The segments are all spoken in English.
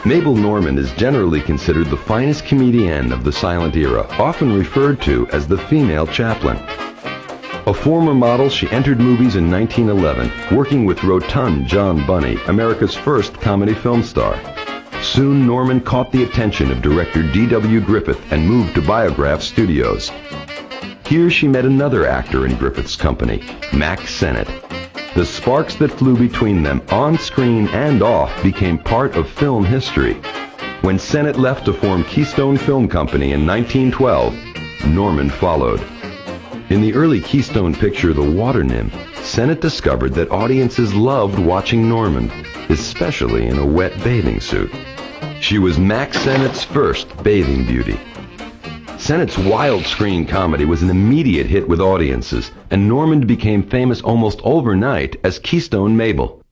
Mabel Normand is generally considered the finest comedienne of the silent era, often referred to as the female Chaplin. A former model, she entered movies in 1911, working with rotund John Bunny, America's first comedy film star. Soon, Normand caught the attention of director D.W. Griffith and moved to Biograph Studios. Here she met another actor in Griffith's company, Mack Sennett. The sparks that flew between them, on screen and off, became part of film history. When Sennett left to form Keystone Film Company in 1912, Normand followed. In the early Keystone picture, The Water Nymph, Sennett discovered that audiences loved watching Normand, especially in a wet bathing suit. She was Mack Sennett's first bathing beauty. Sennett's wild screen comedy was an immediate hit with audiences, and Normand became famous almost overnight as Keystone Mabel.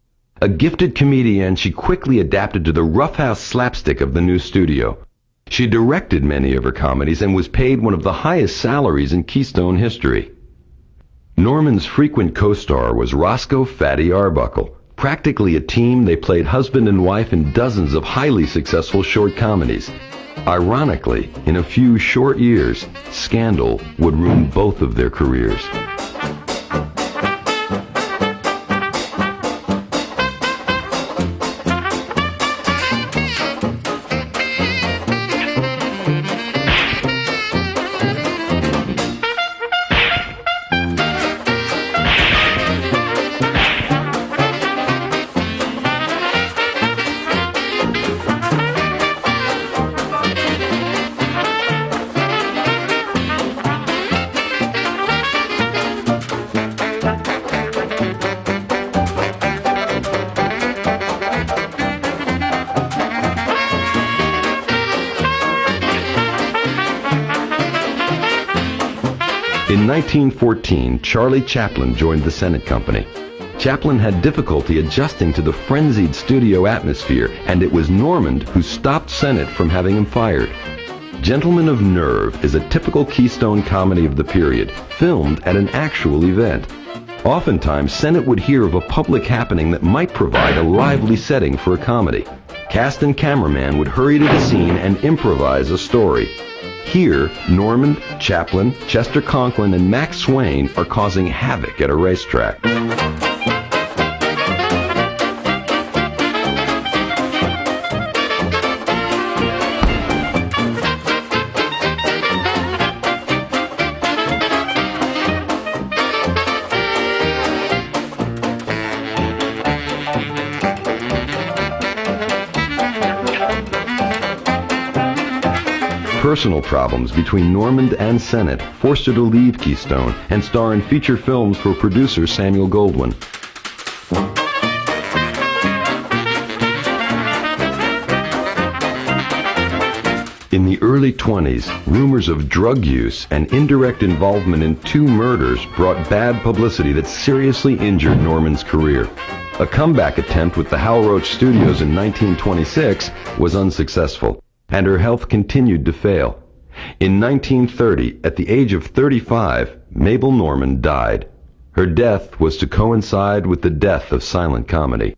A gifted comedian, she quickly adapted to the roughhouse slapstick of the new studio. She directed many of her comedies and was paid one of the highest salaries in Keystone history. Normand's frequent co-star was Roscoe "Fatty" Arbuckle. Practically a team, they played husband and wife in dozens of highly successful short comedies. Ironically, in a few short years, scandal would ruin both of their careers. In 1914, Charlie Chaplin joined the Sennett Company. Chaplin had difficulty adjusting to the frenzied studio atmosphere, and it was Normand who stopped Sennett from having him fired. Gentlemen of Nerve is a typical Keystone comedy of the period, filmed at an actual event. Oftentimes, Sennett would hear of a public happening that might provide a lively setting for a comedy. Cast and cameraman would hurry to the scene and improvise a story. Here, Normand, Chaplin, Chester Conklin, and Max Swain are causing havoc at a racetrack. Personal problems between Normand and Sennett forced her to leave Keystone and star in feature films for producer Samuel Goldwyn. In the early 20s, rumors of drug use and indirect involvement in 2 murders brought bad publicity that seriously injured Normand's career. A comeback attempt with the Hal Roach Studios in 1926 was unsuccessful, and her health continued to fail. In 1930, at the age of 35, Mabel Normand died. Her death was to coincide with the death of silent comedy.